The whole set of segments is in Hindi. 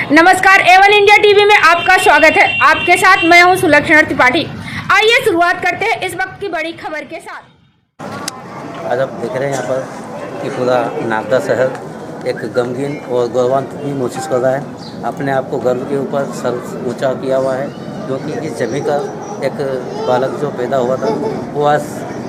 नमस्कार, एवन इंडिया टीवी में आपका स्वागत है। आपके साथ मैं हूं सुलक्षणा त्रिपाठी। आइए शुरुआत करते हैं इस वक्त की बड़ी खबर के साथ। आज आप देख रहे हैं यहाँ पर कि पूरा नागदा शहर एक गमगीन और गौरवान्वित महसूस कर रहा है। अपने आप को गर्व के ऊपर सर ऊंचा किया हुआ है, क्योंकि इस जमीन का एक बालक जो पैदा हुआ था वो आज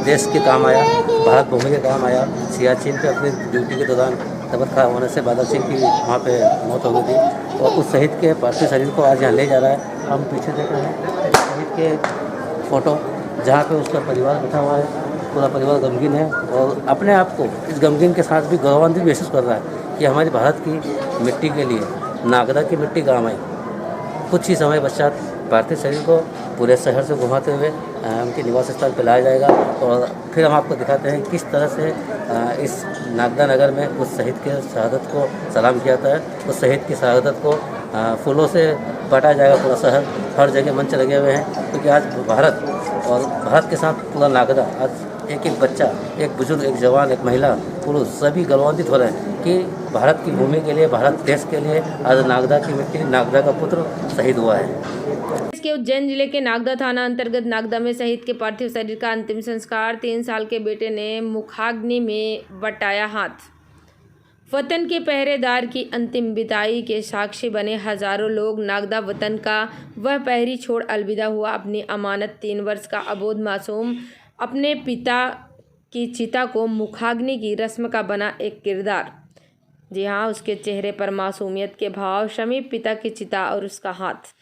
देश के काम आया, भारत भूमि के काम आया। सियाचिन पे अपनी ड्यूटी के दौरान तबीयत खराब होने से बादल सिंह की वहाँ पे मौत हो गई थी और उस शहीद के पार्थिव शरीर को आज यहाँ ले जा रहा है। हम पीछे देख रहे हैं शहीद के फोटो जहाँ पे उसका परिवार बैठा हुआ है। पूरा परिवार गमगीन है और अपने आप को इस गमगीन के साथ भी गौरवान्वित महसूस कर रहा है कि हमारे भारत की मिट्टी के लिए नागदा की मिट्टी काम आई। कुछ ही समय पश्चात पार्थिव शरीर को पूरे शहर से घुमाते हुए उनके निवास स्थल पर लाया जाएगा और फिर हम आपको दिखाते हैं किस तरह से इस नागदा नगर में उस शहीद के शहादत को सलाम किया जाता है। उस शहीद की शहादत को फूलों से बांटा जाएगा। पूरा शहर, हर जगह मंच लगे हुए हैं, क्योंकि आज भारत और भारत के साथ पूरा नागदा, आज एक एक बच्चा, एक बुजुर्ग, एक जवान, एक महिला, पुरुष सभी गौरवान्वित हो रहे हैं कि भारत की भूमि के लिए, भारत देश के लिए आज नागदा की मिट्टी, नागदा का पुत्र शहीद हुआ है। इसके उज्जैन जिले के नागदा थाना अंतर्गत नागदा में शहीद के पार्थिव शरीर का अंतिम संस्कार 3 साल के बेटे ने मुखाग्नि में बटाया हाथ। वतन के पहरेदार की अंतिम विदाई के साक्षी बने हजारों लोग। नागदा वतन का वह पहरी छोड़ अलविदा हुआ। अपनी अमानत 3 वर्ष का अबोध मासूम अपने पिता की चिता को मुखाग्नि की रस्म का बना एक किरदार। जी हाँ, उसके चेहरे पर मासूमियत के भाव, समीप पिता की चिता और उसका हाथ।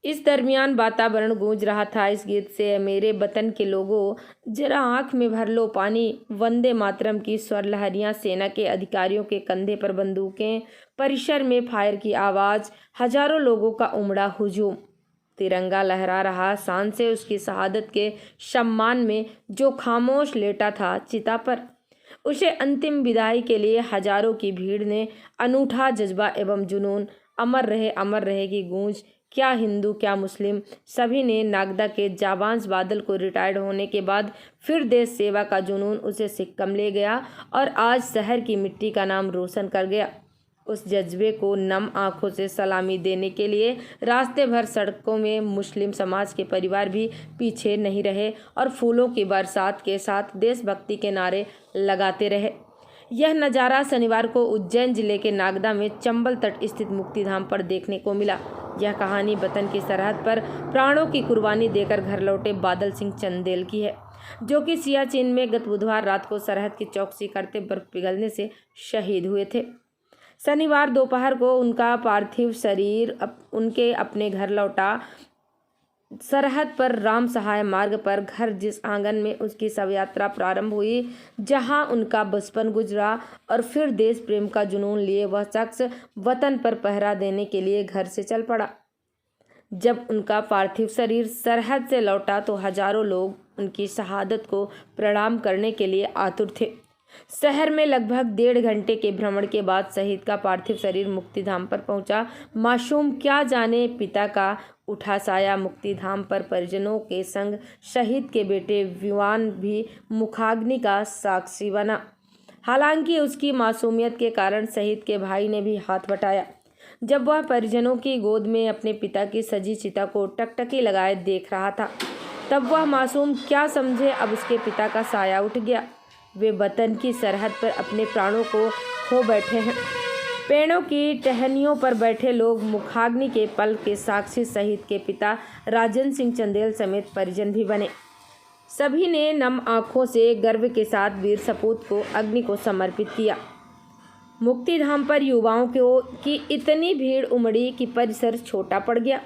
इस दरमियान वातावरण गूंज रहा था इस गीत से, मेरे वतन के लोगों जरा आंख में भर लो पानी। वंदे मातरम की स्वर लहरियां, सेना के अधिकारियों के कंधे पर बंदूकें, परिसर में फायर की आवाज़, हजारों लोगों का उमड़ा हुजूम। तिरंगा लहरा रहा शान से उसकी शहादत के सम्मान में, जो खामोश लेटा था चिता पर। उसे अंतिम विदाई के लिए हजारों की भीड़ ने अनूठा जज्बा एवं जुनून, अमर रहे की गूंज। क्या हिंदू क्या मुस्लिम, सभी ने नागदा के जाबांज बादल को रिटायर्ड होने के बाद फिर देश सेवा का जुनून उसे सिक्कम ले गया और आज शहर की मिट्टी का नाम रोशन कर गया। उस जज्बे को नम आंखों से सलामी देने के लिए रास्ते भर सड़कों में मुस्लिम समाज के परिवार भी पीछे नहीं रहे और फूलों की बरसात के साथ देशभक्ति के नारे लगाते रहे। यह नज़ारा शनिवार को उज्जैन जिले के नागदा में चंबल तट स्थित मुक्तिधाम पर देखने को मिला। यह कहानी वतन की सरहद पर प्राणों की कुर्बानी देकर घर लौटे बादल सिंह चंदेल की है, जो कि सियाचिन में गत बुधवार रात को सरहद की चौकसी करते बर्फ पिघलने से शहीद हुए थे। शनिवार दोपहर को उनका पार्थिव शरीर उनके अपने घर लौटा। सरहद पर राम सहाय मार्ग पर घर जिस आंगन में उसकी शव यात्रा प्रारंभ हुई, जहां उनका बचपन गुजरा और फिर देश प्रेम का जुनून लिए वह शख्स वतन पर पहरा देने के लिए घर से चल पड़ा। जब उनका पार्थिव शरीर सरहद से लौटा तो हजारों लोग उनकी शहादत को प्रणाम करने के लिए आतुर थे। शहर में लगभग 1.5 घंटे के भ्रमण के बाद शहीद का पार्थिव शरीर मुक्तिधाम पर पहुंचा। मासूम क्या जाने पिता का उठा साया मुक्तिधाम पर परिजनों के संग शहीद के बेटे विवान भी मुखाग्नि का साक्षी बना। हालांकि उसकी मासूमियत के कारण शहीद के भाई ने भी हाथ बटाया। जब वह परिजनों की गोद में अपने पिता की सजी चिता को टकटकी लगाए देख रहा था, तब वह मासूम क्या समझे, अब उसके पिता का साया उठ गया। वे वतन की सरहद पर अपने प्राणों को खो बैठे हैं। पेड़ों की टहनियों पर बैठे लोग मुखाग्नि के पल के साक्षी शहीद के पिता राजन सिंह चंदेल समेत परिजन भी बने। सभी ने नम आंखों से गर्व के साथ वीर सपूत को अग्नि को समर्पित किया। मुक्तिधाम पर युवाओं की इतनी भीड़ उमड़ी कि परिसर छोटा पड़ गया।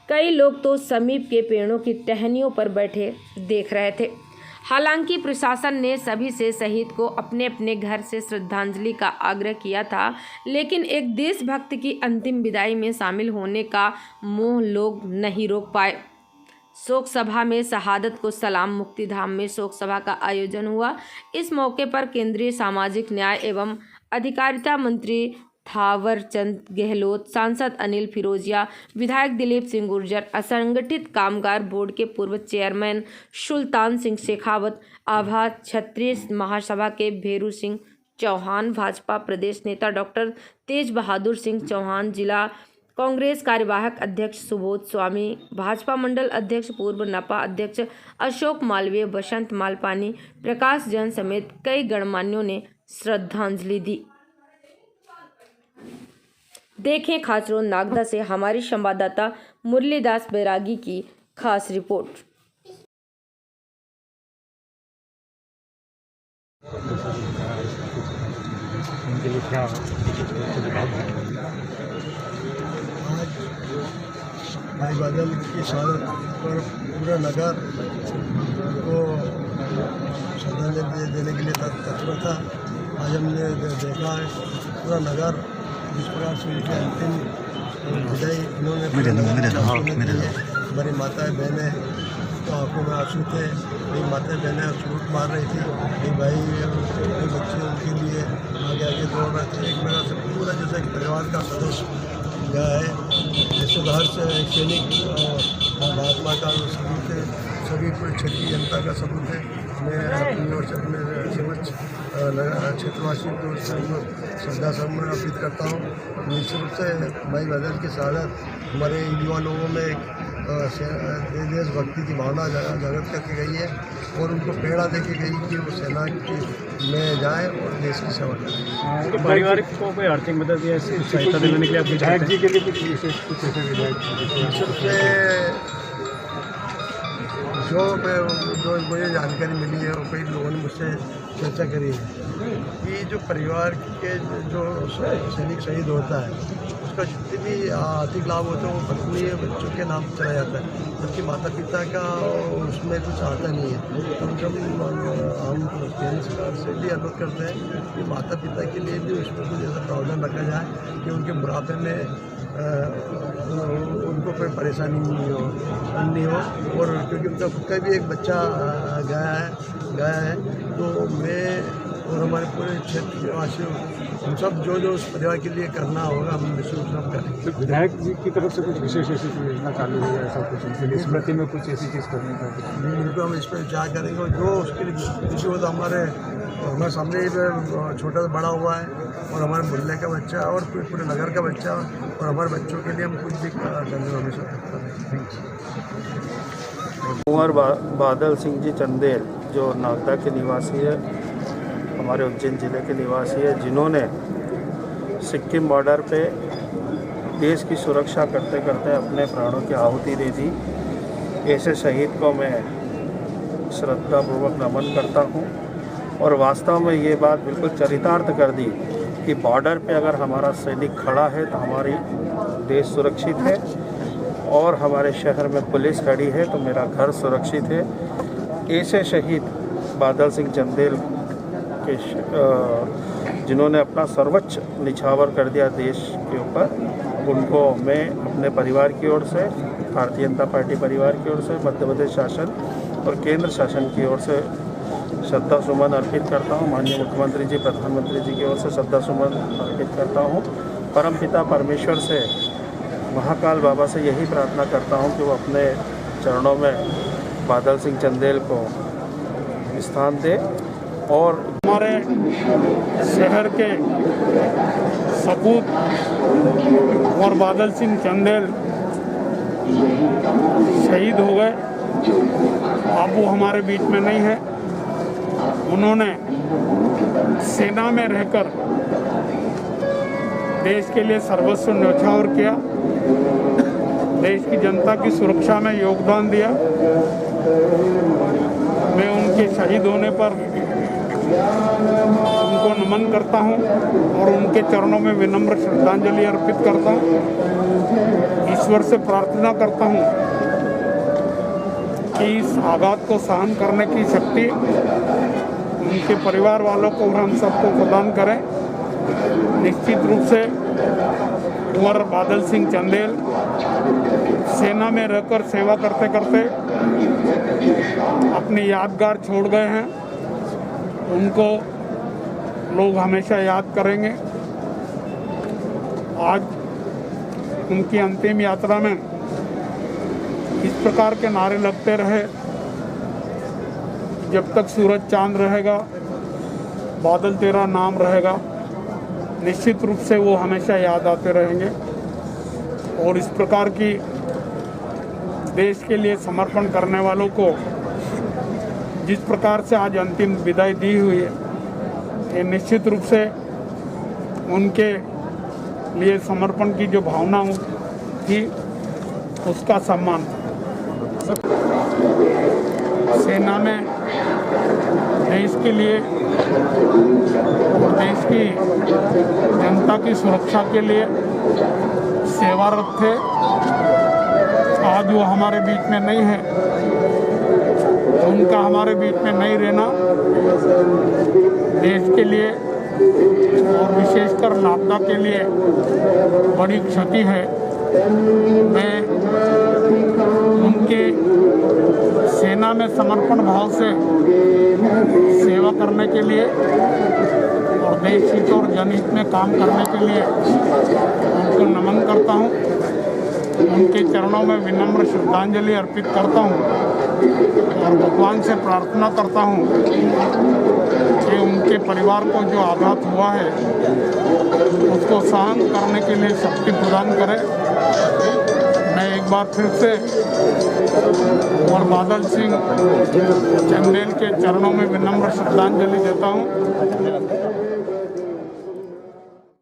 कई लोग तो समीप के पेड़ों की टहनियों पर बैठे देख रहे थे। हालांकि प्रशासन ने सभी से शहीद को अपने अपने घर से श्रद्धांजलि का आग्रह किया था, लेकिन एक देशभक्त की अंतिम विदाई में शामिल होने का मोह लोग नहीं रोक पाए। शोक सभा में शहादत को सलाम। मुक्तिधाम में शोक सभा का आयोजन हुआ। इस मौके पर केंद्रीय सामाजिक न्याय एवं अधिकारिता मंत्री थावरचंद गहलोत, सांसद अनिल फिरोजिया, विधायक दिलीप सिंह गुर्जर, असंगठित कामगार बोर्ड के पूर्व चेयरमैन सुल्तान सिंह शेखावत, आभा क्षत्रिय महासभा के भेरू सिंह चौहान, भाजपा प्रदेश नेता डॉक्टर तेज बहादुर सिंह चौहान, जिला कांग्रेस कार्यवाहक अध्यक्ष सुबोध स्वामी, भाजपा मंडल अध्यक्ष पूर्व नपा अध्यक्ष अशोक मालवीय, बसंत मालपानी, प्रकाश जैन समेत कई गणमान्यों ने श्रद्धांजलि दी। देखें खास रोड नागदा से हमारी संवाददाता मुरलीदास बैरागी की खास रिपोर्ट। भाई बादल की शहादत पर पूरा नगर को श्रद्धांजलि देने के लिए तत्पर था। आज हमने देखा है पूरा नगर जिस प्रकार से उनकी अंतिम विदाई इन्होंने हमारी माताएं बहनें तो आंखों में आंसू थे। मेरी माताएं बहनें सलूट मार रही थी, मेरी भाई मेरे बच्चे उनके लिए आगे आगे दौड़ रहे थे। एक मेरा से पूरा जैसे एक परिवार का सदस्य गया है, जैसे बाहर से सैनिक महात्मा का सबूत है, सभी पूरे क्षेत्रीय जनता का सबूत है। मैं अपनी ओर से अपने समझ क्षेत्रवासियों को श्रद्धा सुमन अर्पित करता हूँ। निश्चित रूप से भाई बादल की शहादत हमारे युवा लोगों में देशभक्ति की भावना जागृत करके गई है और उनको प्रेरणा देके गई कि वो सेना में जाए और देश की सेवा करें। परिवार को कोई आर्थिक मदद या सहायता दिलाने के लिए विधायक जी के लिए कुछ विशेष जो मुझे जानकारी मिली है और कई लोगों ने मुझसे चर्चा करी है कि जो परिवार के जो सैनिक शहीद होता है उसका जितने भी आर्थिक लाभ होता है वो पत्नी बच्चों के नाम चला जाता है, जबकि माता पिता का उसमें कुछ आता नहीं है। हम केंद्र सरकार से भी अनुरोध करते हैं कि माता पिता के लिए भी उसमें कुछ ऐसा प्रावधान रखा जाए कि उनके बुढ़ापे में उनको कोई परेशानी नहीं हो और क्योंकि उनका खुद का भी एक बच्चा गया है तो मैं और हमारे पूरे क्षेत्र के वासियों हम सब जो उस परिवार के लिए करना होगा हम निश्चित सब करें। तो विधायक जी की तरफ से कुछ विशेष ऐसी योजना चालू है ऐसा कुछ उनके लिए स्मृति में कुछ ऐसी चीज़ करने का बिल्कुल हम इस पर विचार करेंगे और जो उसके लिए इशू होता हमारे सामने छोटा सा बड़ा हुआ है और हमारे मोहल्ले का बच्चा और पूरे नगर का बच्चा और हमारे बच्चों के लिए हम कुछ भी करने हमेशा तत्पर हैं। कुंवर बादल सिंह जी चंदेल जो नागदा के निवासी है, हमारे उज्जैन ज़िले के निवासी है, जिन्होंने सिक्किम बॉर्डर पे देश की सुरक्षा करते करते अपने प्राणों की आहुति दे दी। ऐसे शहीद को मैं श्रद्धापूर्वक नमन करता हूँ और वास्तव में ये बात बिल्कुल चरितार्थ कर दी कि बॉर्डर पे अगर हमारा सैनिक खड़ा है तो हमारी देश सुरक्षित है और हमारे शहर में पुलिस खड़ी है तो मेरा घर सुरक्षित है। ऐसे शहीद बादल सिंह चंदेल के जिन्होंने अपना सर्वोच्च निछावर कर दिया देश के ऊपर, उनको मैं अपने परिवार की ओर से, भारतीय जनता पार्टी परिवार की ओर से, मध्य प्रदेश शासन और केंद्र शासन की ओर से श्रद्धा सुमन अर्पित करता हूँ। माननीय मुख्यमंत्री जी, प्रधानमंत्री जी की ओर से श्रद्धा सुमन अर्पित करता हूँ। परमपिता परमेश्वर से, महाकाल बाबा से यही प्रार्थना करता हूँ कि वो अपने चरणों में बादल सिंह चंदेल को स्थान दे और हमारे शहर के सपूत और बादल सिंह चंदेल शहीद हो गए। अब वो हमारे बीच में नहीं है। उन्होंने सेना में रहकर देश के लिए सर्वस्व न्यौछावर किया, देश की जनता की सुरक्षा में योगदान दिया। मैं उनके शहीद होने पर उनको नमन करता हूं और उनके चरणों में विनम्र श्रद्धांजलि अर्पित करता हूं। ईश्वर से प्रार्थना करता हूं कि इस आघात को सहन करने की शक्ति उनके परिवार वालों को हम सबको प्रदान करें। निश्चित रूप से कुंवर बादल सिंह चंदेल सेना में रहकर सेवा करते करते अपनी यादगार छोड़ गए हैं। उनको लोग हमेशा याद करेंगे। आज उनकी अंतिम यात्रा में इस प्रकार के नारे लगते रहे, जब तक सूरज चांद रहेगा बादल तेरा नाम रहेगा, निश्चित रूप से वो हमेशा याद आते रहेंगे। और इस प्रकार की देश के लिए समर्पण करने वालों को जिस प्रकार से आज अंतिम विदाई दी हुई है, ये निश्चित रूप से उनके लिए समर्पण की जो भावना थी उसका सम्मान था। सेना में देश के लिए और देश की जनता की सुरक्षा के लिए सेवारत थे। आज वो हमारे बीच में नहीं है, उनका हमारे बीच में नहीं रहना देश के लिए और विशेषकर नागदा के लिए बड़ी क्षति है। मैं उनके सेना में समर्पण भाव से सेवा करने के लिए और देश हित और जनहित में काम करने के लिए उनको नमन करता हूं। उनके चरणों में विनम्र श्रद्धांजलि अर्पित करता हूं और भगवान से प्रार्थना करता हूं कि उनके परिवार को जो आघात हुआ है उसको सहन करने के लिए शक्ति प्रदान करे। मैं एक बार फिर से और बादल सिंह चंदेल के चरणों में विनम्र श्रद्धांजलि देता हूं।